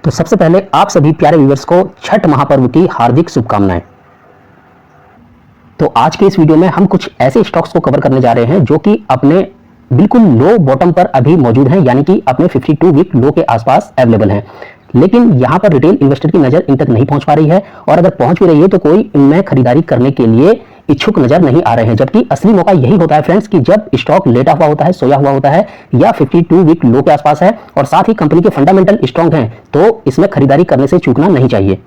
तो सबसे पहले आप सभी प्यारे व्यूअर्स को छठ महापर्व की हार्दिक शुभकामनाएं। तो आज के इस वीडियो में हम कुछ ऐसे स्टॉक्स को कवर करने जा रहे हैं जो कि अपने बिल्कुल लो बॉटम पर अभी मौजूद हैं, यानी कि अपने 52 वीक लो के आसपास अवेलेबल हैं। लेकिन यहां पर रिटेल इन्वेस्टर की नजर इन तक नहीं पहुंच पा रही है, और अगर पहुंच भी रही है तो कोई इनमें खरीदारी करने के लिए इच्छुक नजर नहीं आ रहे हैं। जबकि असली मौका यही होता है फ्रेंड्स कि जब स्टॉक लेटा हुआ होता है, सोया हुआ होता है, या 52 वीक लो के आसपास है और साथ ही कंपनी के फंडामेंटल स्ट्रांग हैं, तो इसमें खरीदारी करने से चूकना नहीं चाहिए।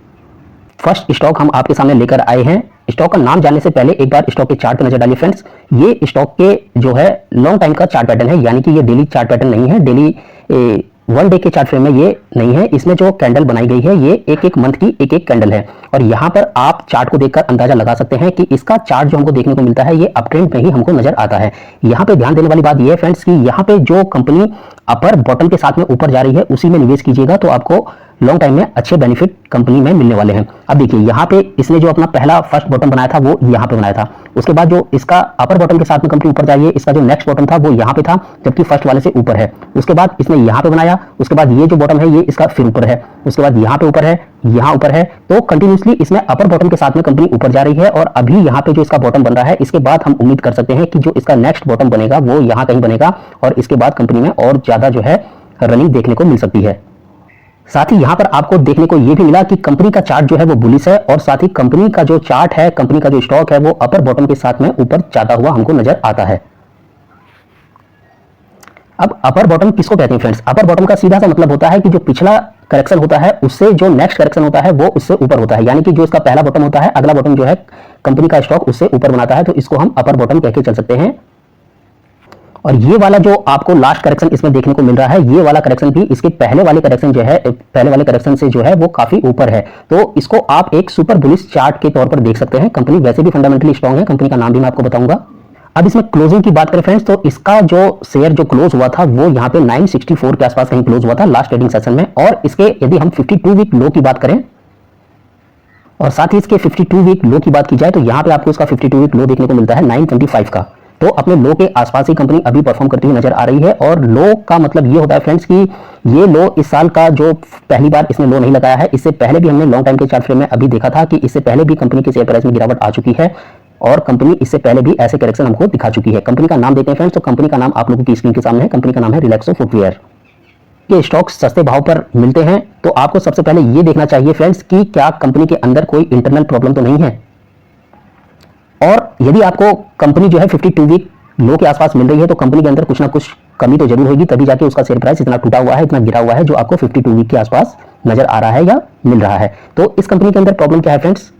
फर्स्ट स्टॉक हम आपके सामने लेकर आए हैं। स्टॉक का नाम जानने से पहले एक बार स्टॉक के चार्ट पर नजर डालिए फ्रेंड्स। ये स्टॉक के जो है लॉन्ग टाइम का चार्ट पैटर्न है, यानी कि ये डेली चार्ट पैटर्न नहीं है, डेली वन डे के चार्ट फ्रेम में ये नहीं है। इसमें जो कैंडल बनाई गई है ये एक एक मंथ की एक एक कैंडल है, और यहां पर आप चार्ट को देखकर अंदाजा लगा सकते हैं कि इसका चार्ट जो हमको देखने को मिलता है ये अप ट्रेंड में ही हमको नजर आता है। यहां पे ध्यान देने वाली बात यह है फ्रेंड्स कि यहां पे जो कंपनी अपर बॉटम के साथ में ऊपर जा रही है उसी में निवेश कीजिएगा, तो आपको लॉन्ग टाइम में अच्छे बेनिफिट कंपनी में मिलने वाले हैं। अब देखिए यहाँ पे इसने जो अपना पहला फर्स्ट बॉटम बनाया था वो यहाँ पे बनाया था। उसके बाद जो इसका अपर बॉटम के साथ में कंपनी ऊपर जाइए, इसका जो नेक्स्ट बॉटम था वो यहाँ पे था, जबकि फर्स्ट वाले से ऊपर है। उसके बाद इसने यहाँ पे बनाया, उसके बाद ये जो बॉटम है ये इसका फिर ऊपर है, उसके बाद यहाँ पे ऊपर है, यहाँ ऊपर है। तो कंटिन्यूसली इसमें अपर बॉटम के साथ में कंपनी ऊपर जा रही है, और अभी यहाँ पे जो इसका बॉटम बन रहा है इसके बाद हम उम्मीद कर सकते हैं कि जो इसका नेक्स्ट बॉटम बनेगा वो यहाँ कहीं बनेगा, और इसके बाद कंपनी में और ज्यादा जो है रनिंग देखने को मिल सकती है। साथ ही यहां पर आपको देखने को यह भी मिला कि कंपनी का चार्ट जो है वो बुलिश है, और साथ ही कंपनी का जो चार्ट है, कंपनी का जो स्टॉक है वो अपर बॉटम के साथ में ऊपर जाता हुआ हमको नजर आता है। अब अपर बॉटम किसको कहते हैं फ्रेंड्स? अपर बॉटम का सीधा सा मतलब होता है कि जो पिछला करेक्शन होता है उससे जो नेक्स्ट करेक्शन होता है वो उससे ऊपर होता है, यानी कि जो इसका पहला बॉटम होता है अगला बॉटम जो है कंपनी का स्टॉक उससे ऊपर बनाता है, तो इसको हम अपर बॉटम कह के चल सकते हैं। और ये वाला जो आपको लास्ट करेक्शन इसमें देखने को मिल रहा है, ये वाला करेक्शन भी इसके पहले वाले करेक्शन जो है, पहले वाले करेक्शन से जो है वो काफी ऊपर है। तो इसको आप एक सुपर बुलिश चार्ट के तौर पर देख सकते हैं। कंपनी वैसे भी फंडामेंटली स्ट्रांग है, कंपनी का नाम भी मैं आपको बताऊंगा। अब इसमें क्लोजिंग की बात करें फ्रेंड्स, तो इसका जो शेयर जो क्लोज हुआ था वो यहाँ पे 964 के आसपास कहीं क्लोज हुआ था लास्ट ट्रेडिंग सेशन में। और इसके यदि हम 52 वीक लो की बात करें और साथ ही इसके 52 वीक लो की बात की जाए, तो यहाँ पे आपको इसका 52 वीक लो देखने को मिलता है 925 का। तो अपने लो के आसपास ही कंपनी अभी परफॉर्म करती हुई नजर आ रही है। और लो का मतलब ये होता है फ्रेंड्स कि ये लो इस साल का जो पहली बार इसने लो नहीं लगाया है। इससे पहले भी हमने लॉन्ग टाइम के चार्ट फ्रेम में अभी देखा था कि इससे पहले भी कंपनी के शेयर प्राइस में गिरावट आ चुकी है, और कंपनी इससे पहले भी ऐसे करेक्शन हमको दिखा चुकी है। कंपनी का नाम देते हैं फ्रेंड्स, तो कंपनी का नाम आप लोगों की स्क्रीन के सामने है। कंपनी का नाम है रिलैक्सो फुटवियर। ये स्टॉक्स सस्ते भाव पर मिलते हैं, तो आपको सबसे पहले ये देखना चाहिए फ्रेंड्स कि क्या कंपनी के अंदर कोई इंटरनल प्रॉब्लम तो नहीं है। और यदि आपको कंपनी जो है 52 वीक लो के आसपास मिल रही है तो कंपनी के अंदर कुछ ना कुछ कमी तो जरूर होगी, तभी जाके उसका शेयर प्राइस इतना टूटा हुआ है, इतना गिरा हुआ है, जो आपको 52 वीक के आसपास नजर आ रहा है या मिल रहा है। तो इस कंपनी के अंदर प्रॉब्लम क्या है फ्रेंड्स,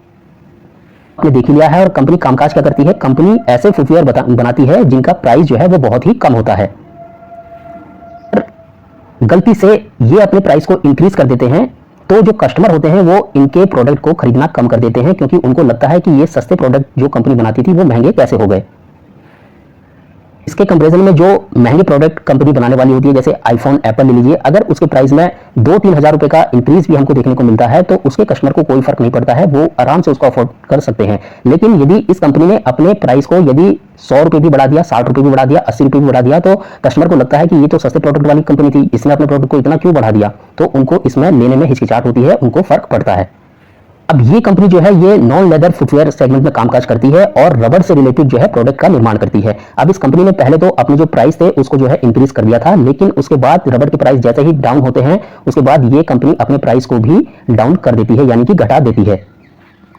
आपने देख लिया है। और कंपनी कामकाज क्या करती है, कंपनी ऐसे फुटवियर बनाती है जिनका प्राइस जो है वो बहुत ही कम होता है। गलती से ये अपने प्राइस को इंक्रीज कर देते हैं, तो जो कस्टमर होते हैं वो इनके प्रोडक्ट को खरीदना कम कर देते हैं, क्योंकि उनको लगता है कि ये सस्ते प्रोडक्ट जो कंपनी बनाती थी वो महंगे कैसे हो गए। इसके कंपैरिजन में जो महंगे प्रोडक्ट कंपनी बनाने वाली होती है, जैसे आईफोन, एप्पल ले लीजिए, अगर उसके प्राइस में 2-3 हज़ार रुपए का इंक्रीज भी हमको देखने को मिलता है तो उसके कस्टमर को कोई फर्क नहीं पड़ता है, वो आराम से उसको अफोर्ड कर सकते हैं। लेकिन यदि इस कंपनी ने अपने प्राइस को यदि 100 रुपए भी बढ़ा दिया, 60 रुपए भी बढ़ा दिया, 80 रुपए भी बढ़ा दिया, तो कस्टमर को लगता है कि ये तो सस्ते प्रोडक्ट वाली कंपनी थी, इसने अपने प्रोडक्ट को इतना क्यों बढ़ा दिया, तो उनको इसमें लेने में हिचकिचाहट होती है, उनको फर्क पड़ता है। अब ये कंपनी जो है ये नॉन लेदर फुटवेयर सेगमेंट में कामकाज करती है और रबर से रिलेटेड जो है प्रोडक्ट का निर्माण करती है। अब इस कंपनी ने पहले तो अपने जो प्राइस थे उसको जो है इंक्रीज कर दिया था, लेकिन उसके बाद रबर के प्राइस जैसे ही डाउन होते हैं उसके बाद ये कंपनी अपने प्राइस को भी डाउन कर देती है, यानी कि घटा देती है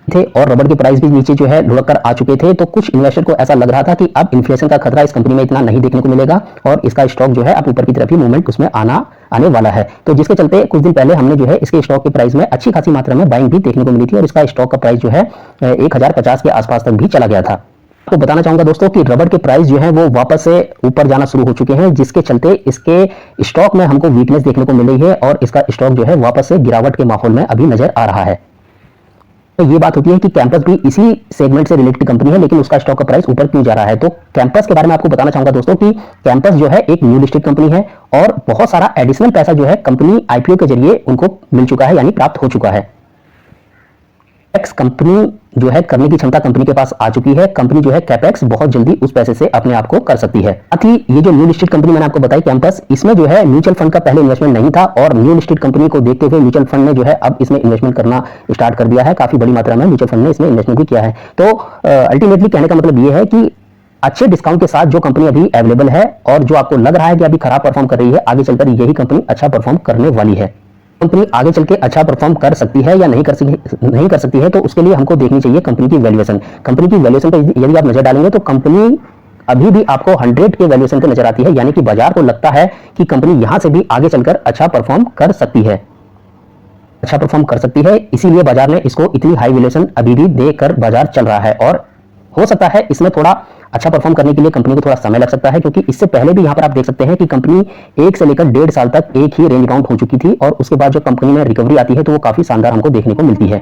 थे, और रबर के प्राइस भी नीचे जो है लुढ़क कर आ चुके थे। तो कुछ इन्वेस्टर को ऐसा लग रहा था कि अब इन्फ्लेशन का खतरा इस कंपनी में इतना नहीं देखने को मिलेगा, और इसका स्टॉक जो है अब ऊपर की तरफ ही मूवमेंट उसमें आने वाला है। तो जिसके चलते कुछ दिन पहले हमने जो है इसके स्टॉक के प्राइस में अच्छी खासी मात्रा में बाइंग भी देखने को मिली थी, और इसका स्टॉक का प्राइस जो है 1050 के आसपास तक भी चला गया था। आपको बताना चाहूंगा दोस्तों कि रबर के प्राइस जो है वो वापस से ऊपर जाना शुरू हो चुके हैं, जिसके चलते इसके स्टॉक में हमको वीकनेस देखने को मिल रही है, और इसका स्टॉक जो है वापस से गिरावट के माहौल में अभी नजर आ रहा है। तो ये बात होती है कि कैंपस भी इसी सेगमेंट से रिलेटेड कंपनी है, लेकिन उसका स्टॉक का प्राइस ऊपर क्यों जा रहा है। तो कैंपस के बारे में आपको बताना चाहूंगा दोस्तों कि कैंपस जो है एक न्यू लिस्टेड कंपनी है, और बहुत सारा एडिशनल पैसा जो है कंपनी आईपीओ के जरिए उनको मिल चुका है, यानी प्राप्त हो चुका है। कैपेक्स कंपनी जो है करने की क्षमता कंपनी के पास आ चुकी है। कंपनी जो है कैपेक्स बहुत जल्दी उस पैसे से अपने आप को कर सकती है। साथ ही ये जो न्यू लिस्टेड कंपनी मैंने आपको बताई कैंपस, इसमें जो है म्यूचुअल फंड का पहले इन्वेस्टमेंट नहीं था और न्यू लिस्टेड कंपनी को देखते हुए म्यूचुअल फंड ने जो है अब इसमें इन्वेस्टमेंट करना स्टार्ट कर दिया है। काफी बड़ी मात्रा में म्यूचुअल फंड ने इसमें इन्वेस्टमेंट भी किया है। तो अल्टीमेटली कहने का मतलब ये है कि अच्छे डिस्काउंट के साथ जो कंपनी अभी अवेलेबल है और जो आपको लग रहा है कि अभी खराब परफॉर्म कर रही है, आगे चलकर यही कंपनी अच्छा परफॉर्म करने वाली है। कंपनी आगे चल के अच्छा परफॉर्म कर सकती है या नहीं कर सकती है, तो उसके लिए हमको देखनी चाहिए कंपनी की वैल्यूएशन। कंपनी की वैल्यूएशन पर यदि आप नजर डालेंगे तो कंपनी अभी भी आपको 100 के वैल्यूएशन पे नजर आती है, यानी कि बाजार को लगता है कि कंपनी यहां से भी आगे चलकर अच्छा परफॉर्म कर सकती है, इसीलिए बाजार ने इसको इतनी हाई वैल्यूएशन अभी भी देकर बाजार चल रहा है। और हो सकता है इसमें थोड़ा अच्छा परफॉर्म करने के लिए कंपनी को थोड़ा समय लग सकता है, क्योंकि इससे पहले भी यहां पर आप देख सकते हैं कि कंपनी 1 से लेकर 1.5 साल तक एक ही रेंज बाउंड हो चुकी थी और उसके बाद जब कंपनी में रिकवरी आती है तो वो काफी शानदार हमको देखने को मिलती है।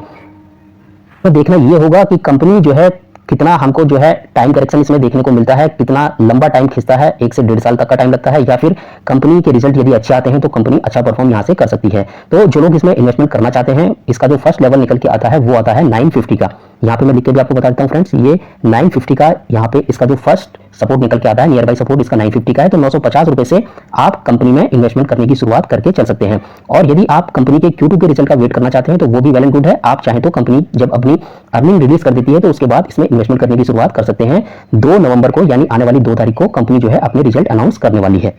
तो देखना ये होगा कि कंपनी जो है कितना हमको जो है टाइम करेक्शन इसमें देखने को मिलता है, कितना लंबा टाइम खिंचता है, 1 से 1.5 साल तक का टाइम लगता है, या फिर कंपनी के रिजल्ट यदि अच्छे आते हैं तो कंपनी अच्छा परफॉर्म यहां से कर सकती है। तो जो लोग इसमें इन्वेस्टमेंट करना चाहते हैं, इसका जो फर्स्ट लेवल निकल के आता है वो आता है 950 का। यहाँ पे मैं लिख के भी आपको बता देता हूँ फ्रेंड्स, ये 950 का यहाँ पे इसका जो फर्स्ट सपोर्ट निकल के आता है, नियर बाई सपोर्ट इसका 950 का है। तो 950 रुपए से आप कंपनी में इन्वेस्टमेंट करने की शुरुआत करके चल सकते हैं। और यदि आप कंपनी के Q2 के रिजल्ट का वेट करना चाहते हैं तो वो भी वेल एंड गुड है। आप चाहें तो कंपनी जब अपनी अर्निंग रिलीज कर देती है तो उसके बाद इसमें इन्वेस्टमेंट करने की शुरुआत कर सकते हैं। 2 नवंबर को यानी आने वाली 2 तारीख को कंपनी जो है अपने रिजल्ट अनाउंस करने वाली है।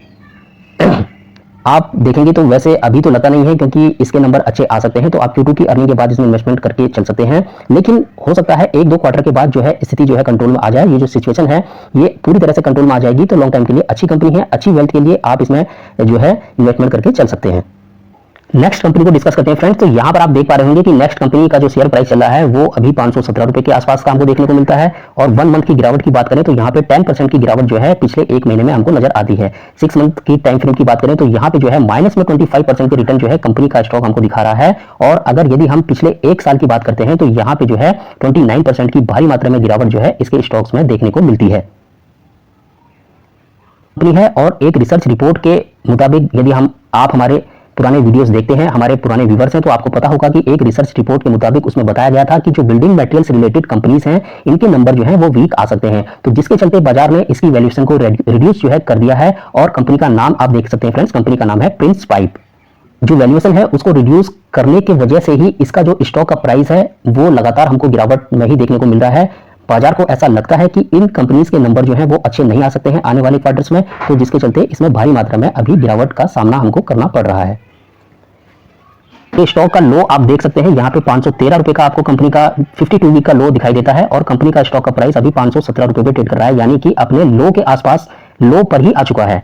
आप देखेंगे तो वैसे अभी तो लगता नहीं है, क्योंकि इसके नंबर अच्छे आ सकते हैं, तो आप Q2 की अर्निंग के बाद इसमें इन्वेस्टमेंट करके चल सकते हैं। लेकिन हो सकता है 1-2 क्वार्टर के बाद जो है स्थिति जो है कंट्रोल में आ जाए, ये जो सिचुएशन है ये पूरी तरह से कंट्रोल में आ जाएगी तो लॉन्ग टाइम के लिए अच्छी कंपनी है, अच्छी वेल्थ के लिए आप इसमें जो है इन्वेस्टमेंट करके चल सकते हैं। नेक्स्ट कंपनी को डिस्कस करते हैं फ्रेंड्स। तो यहाँ पर आप देख पा रहे होंगे कि नेक्स्ट कंपनी का जो शेयर प्राइस चल रहा है वो अभी 517 रुपए के आसपास का हमको देखने को मिलता है। और 1 मंथ की गिरावट की बात करें तो यहाँ पे 10% की गिरावट जो है पिछले 1 महीने में हमको नजर आती है। 6 मंथ की टाइम फ्रेम की बात करें तो यहाँ पे जो है माइनस में 25% की रिटर्न जो है कंपनी का स्टॉक हमको दिखा रहा है। और अगर यदि हम पिछले 1 साल की बात करते हैं तो यहाँ पे जो है 29% की भारी मात्रा में गिरावट जो है इसके स्टॉक्स में देखने को मिलती है है। और एक रिसर्च रिपोर्ट के मुताबिक यदि आप हमारे पुराने वीडियोस देखते हैं, हमारे पुराने व्यूअर्स हैं, तो आपको पता होगा कि एक रिसर्च रिपोर्ट के मुताबिक उसमें बताया गया था कि जो बिल्डिंग मटेरियल्स रिलेटेड कंपनीज हैं इनके नंबर जो हैं वो वीक आ सकते हैं। तो जिसके चलते बाजार ने इसकी वैल्यूएशन को रिड्यूस जो है कर दिया है। और कंपनी का नाम आप देख सकते हैं फ्रेंड्स, कंपनी का नाम है प्रिंस पाइप। जो वैल्यूएशन है उसको रिड्यूस करने की वजह से ही इसका जो स्टॉक का प्राइस है वो लगातार हमको गिरावट में ही देखने को मिल रहा है। बाजार को ऐसा लगता है कि इन कंपनीज के नंबर जो हैं वो अच्छे नहीं आ सकते हैं आने वाले क्वार्टर्स में, तो जिसके चलते इसमें भारी मात्रा में अभी गिरावट का सामना हमको करना पड़ रहा है। तो स्टॉक का लो आप देख सकते हैं, यहाँ पे 513 रुपए का आपको कंपनी का 52 वीक का लो दिखाई देता है और कंपनी का स्टॉक का प्राइस अभी 517 रुपए पे ट्रेड कर रहा है, यानी कि अपने लो के आसपास लो पर ही आ चुका है।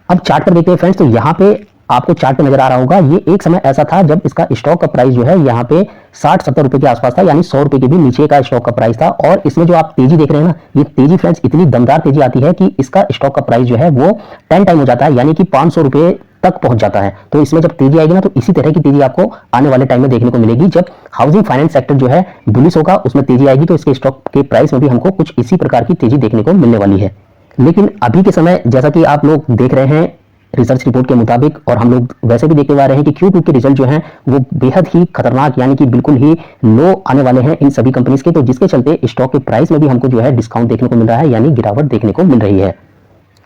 अब चार्ट पर देखते हैं फ्रेंड्स, तो यहाँ पे आपको चार्ट पे नजर आ रहा होगा, ये एक समय ऐसा था जब इसका स्टॉक का प्राइस जो है यहाँ पे 60-70 रुपए के आसपास था, यानी 100 रुपए के भी नीचे का स्टॉक का प्राइस था। और इसमें जो आप तेजी देख रहे हैं ना, ये तेजी फ्रेंड्स इतनी दमदार तेजी आती है कि इसका स्टॉक का प्राइस जो है वो 10 टाइम हो जाता है, यानी कि 500 रुपए तक पहुंच जाता है। तो इसमें जब तेजी आएगी ना तो इसी तरह की तेजी आपको आने वाले टाइम में देखने को मिलेगी। जब हाउसिंग फाइनेंस सेक्टर जो है बुलिश होगा, उसमें तेजी आएगी, तो इसके स्टॉक के प्राइस में भी हमको कुछ इसी प्रकार की तेजी देखने को मिलने वाली है। लेकिन अभी के समय जैसा कि आप लोग देख रहे हैं रिसर्च रिपोर्ट के मुताबिक, और हम लोग वैसे भी देखते आ रहे हैं कि Q2 के रिजल्ट जो हैं वो बेहद ही खतरनाक यानी कि बिल्कुल ही लो आने वाले हैं इन सभी कंपनीज के, तो जिसके चलते स्टॉक के प्राइस में भी हमको जो है डिस्काउंट देखने को मिल रहा है, यानी गिरावट देखने को मिल रही है।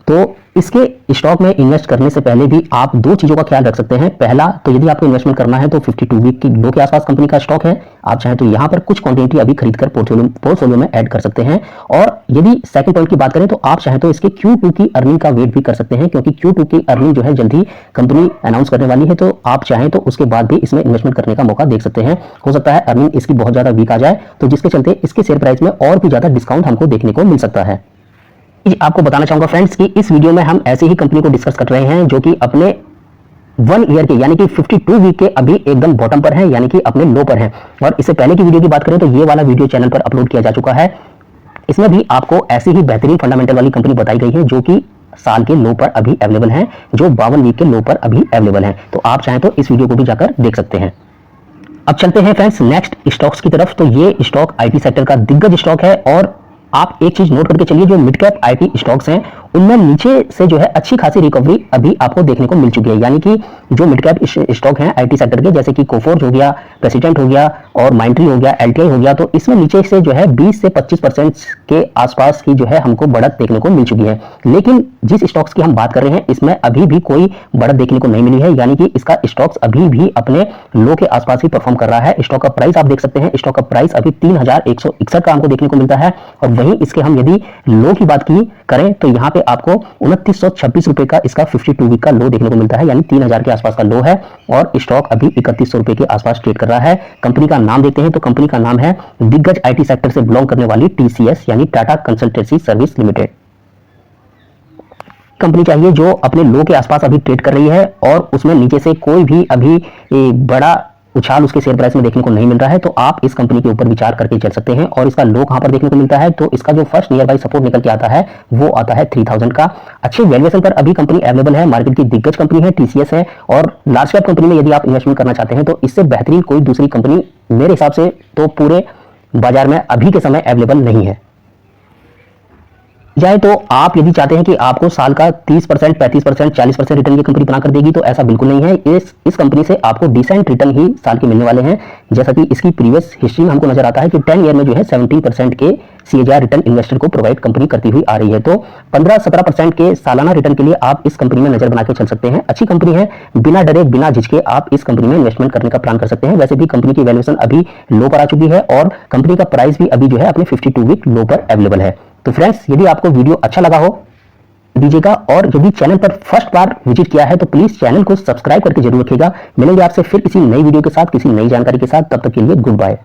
तो इसके स्टॉक में इन्वेस्ट करने से पहले भी आप 2 चीजों का ख्याल रख सकते हैं। पहला तो यदि आपको इन्वेस्टमेंट करना है तो 52 वीक की लो के आसपास कंपनी का स्टॉक है, आप चाहें तो यहां पर कुछ क्वांटिटी अभी खरीदकर पोर्टफोलियो में ऐड कर सकते हैं। और यदि सेकंड पॉइंट की बात करें तो आप चाहें तो इसके Q2 की अर्निंग का वेट भी कर सकते हैं, क्योंकि Q2 की अर्निंग जो है जल्दी कंपनी अनाउंस करने वाली है, तो आप चाहें तो उसके बाद भी इसमें इन्वेस्टमेंट करने का मौका देख सकते हैं। हो सकता है अर्निंग इसकी बहुत ज्यादा वीक आ जाए, तो जिसके चलते इसके शेयर प्राइस में और भी ज्यादा डिस्काउंट हमको देखने को मिल सकता है। आपको बताना चाहूंगा फ्रेंड्स कि इस वीडियो में हम ऐसे ही कंपनी को डिस्कस कर रहे हैं जो कि अपने 1 ईयर के यानी कि 52 वीक के अभी एकदम बॉटम पर है, यानी कि अपने लो पर है। और इससे पहले की वीडियो की बात करें तो ये वाला वीडियो चैनल पर अपलोड किया जा चुका है, इसमें भी आपको ऐसी ही बेहतरीन फंडामेंटल वाली कंपनी बताई गई है जो कि साल के लो पर अभी अवेलेबल है, जो 52 वीक के लो पर अभी अवेलेबल है। तो आप चाहें तो इस वीडियो को भी जाकर देख सकते हैं। अब चलते हैं फ्रेंड्स नेक्स्ट स्टॉक्स की तरफ। तो ये स्टॉक IT सेक्टर का दिग्गज स्टॉक है, और आप एक चीज नोट करके चलिए, जो मिड कैप IT स्टॉक्स हैं उनमें नीचे से जो है अच्छी खासी रिकवरी अभी आपको देखने को मिल चुकी है। यानी कि जो मिड कैप स्टॉक हैं आईटी सेक्टर के, जैसे कि कोफोर्ज हो गया, प्रेसिडेंट हो गया और माइंट्री हो गया, एलटीआई हो गया, तो इसमें नीचे से जो है 20 से 25% के आसपास की जो है हमको बढ़त देखने को मिल चुकी है। लेकिन जिस स्टॉक्स की हम बात कर रहे हैं इसमें अभी भी कोई बढ़त देखने को नहीं मिली है, यानी कि इसका स्टॉक्स अभी भी अपने लो के आसपास ही परफॉर्म कर रहा है। स्टॉक का प्राइस आप देख सकते हैं, स्टॉक का प्राइस अभी 3161 का हमको देखने को मिलता है। और वहीं इसके हम यदि लो की बात की करें तो यहाँ पे आपको 2926 रुपए का इसका 52 वीक का लो देखने को मिलता है, यानी 3000 के आसपास का लो है और स्टॉक अभी 3100 रुपए के आसपास ट्रेड कर रहा है। कंपनी का नाम देखते हैं तो कंपनी का नाम है दिग्गज आईटी सेक्टर से बिलोंग करने वाली टीसीएस यानी Tata consultancy service limited. Company चाहिए जो अपने लो के आसपास अभी ट्रेड कर रही है और उसमें नीचे से कोई भी अभी बड़ा उछाल उसके शेयर प्राइस में देखने को नहीं मिल रहा है, तो आप इस कंपनी के ऊपर विचार करके चल सकते हैं। और इसका लो कहां पर देखने को मिलता है, तो इसका जो फर्स्ट नियर बाई सपोर्ट निकल के आता है वो आता है 3000 का। अच्छे वैल्यूएशन पर अभी कंपनी अवेलेबल है, मार्केट की दिग्गज कंपनी है, टीसीएस है। और लार्ज कैप कंपनी में यदि आप इन्वेस्टमेंट करना चाहते हैं तो इससे बेहतरीन कोई दूसरी कंपनी मेरे हिसाब से तो पूरे बाजार में अभी के समय अवेलेबल नहीं है। जाए तो आप यदि चाहते हैं कि आपको साल का 30%, 35%, 40% रिटर्न की कंपनी बनाकर देगी तो ऐसा बिल्कुल नहीं है। इस कंपनी से आपको डिसेंट रिटर्न ही साल के मिलने वाले हैं। जैसा कि इसकी प्रीवियस हिस्ट्री में हमको नजर आता है कि 10 ईयर में जो है 17% के सीएजीआर रिटर्न इन्वेस्टर को प्रोवाइड कंपनी करती हुई आ रही है। तो 15-17% के सालाना रिटर्न के लिए आप इस कंपनी में नजर बना के चल सकते हैं। अच्छी कंपनी है, बिना डरे बिना झिझके आप इस कंपनी में इन्वेस्टमेंट करने का प्लान कर सकते हैं। वैसे भी कंपनी की वैल्यूएशन अभी लो पर आ चुकी है और कंपनी का प्राइस भी अभी जो है अपने 52 वीक लो पर अवेलेबल है। तो फ्रेंड्स, यदि आपको वीडियो अच्छा लगा हो दीजिएगा और यदि चैनल पर फर्स्ट बार विजिट किया है तो प्लीज चैनल को सब्सक्राइब करके जरूर रखिएगा। मिलेंगे आपसे फिर किसी नई वीडियो के साथ, किसी नई जानकारी के साथ। तब तक के लिए गुड बाय।